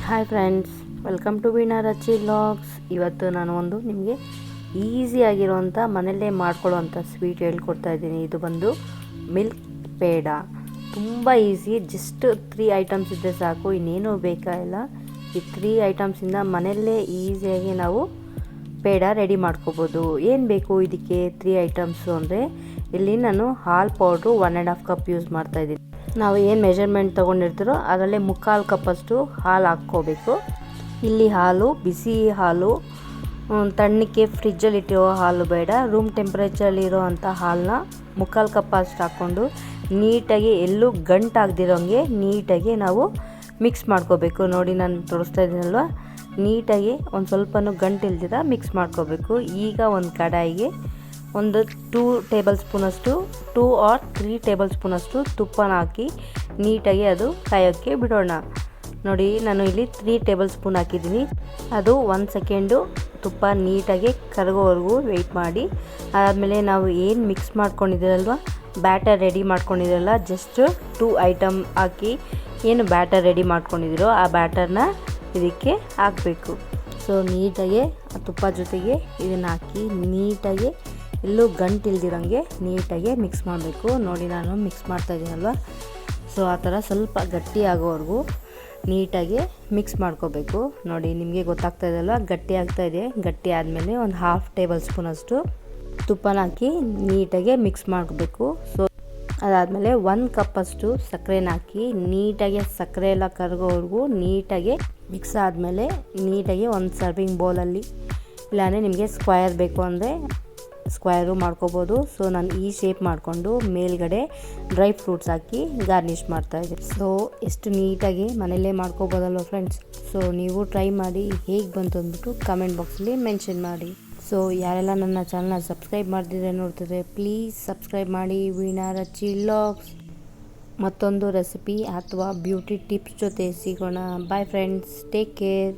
Hi friends, welcome to Veena Rachi vlogs. ಇವತ್ತು ನಾನು ಒಂದು ನಿಮಗೆ ಈಸಿಯಾಗಿರುವಂಥ ಮನೆಯಲ್ಲೇ ಮಾಡ್ಕೊಳ್ಳೋವಂಥ ಸ್ವೀಟ್ ಹೇಳ್ಕೊಡ್ತಾ ಇದ್ದೀನಿ. ಇದು ಬಂದು ಮಿಲ್ಕ್ ಪೇಡ. ತುಂಬ ಈಸಿ, ಜಸ್ಟ್ 3 ಐಟಮ್ಸ್ ಇದ್ದರೆ ಸಾಕು, ಇನ್ನೇನು ಬೇಕಾಗಿಲ್ಲ. ಈ 3 ಐಟಮ್ಸಿಂದ ಮನೆಯಲ್ಲೇ ಈಸಿಯಾಗಿ ನಾವು ಪೇಡ ರೆಡಿ ಮಾಡ್ಕೋಬೋದು. ಏನು ಬೇಕು ಇದಕ್ಕೆ 3 ಐಟಮ್ಸು ಅಂದರೆ, ಇಲ್ಲಿ ನಾನು ಹಾಲು ಪೌಡ್ರು 1.5 ಕಪ್ ಯೂಸ್ ಮಾಡ್ತಾಯಿದ್ದೀನಿ. ನಾವು ಏನು ಮೆಜರ್ಮೆಂಟ್ ತೊಗೊಂಡಿರ್ತೀರೋ ಅದರಲ್ಲೇ 3/4 ಕಪ್ಪಷ್ಟು ಹಾಲು ಹಾಕ್ಕೋಬೇಕು. ಇಲ್ಲಿ ಹಾಲು ಬಿಸಿ ಹಾಲು, ತಣ್ಣಕ್ಕೆ ಫ್ರಿಜ್ಜಲ್ಲಿ ಇಟ್ಟಿರೋ ಹಾಲು ಬೇಡ, ರೂಮ್ ಟೆಂಪ್ರೇಚರಲ್ಲಿರೋ ಅಂಥ ಹಾಲನ್ನ 3/4 ಕಪ್ ಅಷ್ಟು ಹಾಕ್ಕೊಂಡು ನೀಟಾಗಿ ಎಲ್ಲೂ ಗಂಟಾಗದಿರೋಂಗೆ ನೀಟಾಗಿ ನಾವು ಮಿಕ್ಸ್ ಮಾಡ್ಕೋಬೇಕು. ನೋಡಿ ನಾನು ತೋರಿಸ್ತಾ ಇದ್ದೀನಲ್ವ, ನೀಟಾಗಿ ಒಂದು ಸ್ವಲ್ಪನೂ ಗಂಟಿಲ್ದಿರ ಮಿಕ್ಸ್ ಮಾಡ್ಕೋಬೇಕು. ಈಗ ಒಂದು ಕಡಾಯಿಗೆ ಒಂದು 2 ಟೇಬಲ್ ಸ್ಪೂನಷ್ಟು 2 or 3 ಟೇಬಲ್ ಸ್ಪೂನಷ್ಟು ತುಪ್ಪನ ಹಾಕಿ ನೀಟಾಗಿ ಅದು ಕಾಯೋಕ್ಕೆ ಬಿಡೋಣ. ನೋಡಿ ನಾನು ಇಲ್ಲಿ 3 ಟೇಬಲ್ ಸ್ಪೂನ್ ಹಾಕಿದ್ದೀನಿ. ಅದು 1 ಸೆಕೆಂಡು ತುಪ್ಪ ನೀಟಾಗಿ ಕರಗೋವರೆಗೂ ವೆಯ್ಟ್ ಮಾಡಿ. ಆದಮೇಲೆ ನಾವು ಏನು ಮಿಕ್ಸ್ ಮಾಡ್ಕೊಂಡಿದ್ದೀರಲ್ವ, ಬ್ಯಾಟರ್ ರೆಡಿ ಮಾಡ್ಕೊಂಡಿದ್ದೀರಲ್ಲ, ಜಸ್ಟ್ 2 ಐಟಮ್ ಹಾಕಿ ಏನು ಬ್ಯಾಟರ್ ರೆಡಿ ಮಾಡ್ಕೊಂಡಿದ್ದೀರೋ ಆ ಬ್ಯಾಟರ್ನ ಇದಕ್ಕೆ ಹಾಕಬೇಕು. ಸೊ ನೀಟಾಗಿ ಆ ತುಪ್ಪ ಜೊತೆಗೆ ಇದನ್ನು ಹಾಕಿ ನೀಟಾಗಿ ಎಲ್ಲೂ ಗಂಟಿಲ್ದಿರೋಂಗೆ ನೀಟಾಗಿ ಮಿಕ್ಸ್ ಮಾಡಬೇಕು. ನೋಡಿ ನಾನು ಮಿಕ್ಸ್ ಮಾಡ್ತಾಯಿದ್ದೀನಲ್ವ, ಸೊ ಆ ಥರ ಸ್ವಲ್ಪ ಗಟ್ಟಿ ಆಗೋವರೆಗೂ ನೀಟಾಗಿ ಮಿಕ್ಸ್ ಮಾಡ್ಕೋಬೇಕು. ನೋಡಿ ನಿಮಗೆ ಗೊತ್ತಾಗ್ತಾ ಇದೆಯಲ್ವ, ಗಟ್ಟಿ ಆಗ್ತಾಯಿದೆ. ಗಟ್ಟಿ ಆದಮೇಲೆ ಒಂದು 1/2 ಟೇಬಲ್ ಸ್ಪೂನಷ್ಟು ತುಪ್ಪನ ಹಾಕಿ ನೀಟಾಗಿ ಮಿಕ್ಸ್ ಮಾಡಬೇಕು. ಸೊ ಅದಾದಮೇಲೆ 1 ಕಪ್ಪಷ್ಟು ಸಕ್ಕರೆನ ಹಾಕಿ ನೀಟಾಗಿ ಸಕ್ಕರೆ ಎಲ್ಲ ಕರಗೋವರೆಗೂ ನೀಟಾಗಿ ಮಿಕ್ಸ್ ಆದಮೇಲೆ ನೀಟಾಗಿ ಒಂದು ಸರ್ವಿಂಗ್ ಬೌಲಲ್ಲಿ, ಇಲ್ಲಾಂದರೆ ನಿಮಗೆ ಸ್ಕ್ವಯರ್ ಬೇಕು ಅಂದರೆ ಸ್ಕ್ವಯರು ಮಾಡ್ಕೋಬೋದು. ಸೊ ನಾನು ಈ ಶೇಪ್ ಮಾಡಿಕೊಂಡು ಮೇಲ್ಗಡೆ ಡ್ರೈ ಫ್ರೂಟ್ಸ್ ಹಾಕಿ ಗಾರ್ನಿಷ್ ಮಾಡ್ತಾಯಿದ್ದೆ. ಸೊ ಎಷ್ಟು ನೀಟಾಗಿ ಮನೆಯಲ್ಲೇ ಮಾಡ್ಕೋಬೋದಲ್ವ ಫ್ರೆಂಡ್ಸ್. ಸೊ ನೀವು ಟ್ರೈ ಮಾಡಿ, ಹೇಗೆ ಬಂತು ಅಂದ್ಬಿಟ್ಟು ಕಮೆಂಟ್ ಬಾಕ್ಸಲ್ಲಿ ಮೆನ್ಷನ್ ಮಾಡಿ. ಸೊ ಯಾರೆಲ್ಲ ನನ್ನ ಚಾನಲ್ನ ಸಬ್ಸ್ಕ್ರೈಬ್ ಮಾಡ್ತಿದ್ರೆ ನೋಡ್ತಿದ್ರೆ ಪ್ಲೀಸ್ ಸಬ್ಸ್ಕ್ರೈಬ್ ಮಾಡಿ. ವೀಣಾ ರಚಿ ವ್ಲಾಗ್ಸ್ ಮತ್ತೊಂದು ರೆಸಿಪಿ ಅಥವಾ ಬ್ಯೂಟಿ ಟಿಪ್ಸ್ ಜೊತೆ ಸಿಗೋಣ. Bye friends, take care.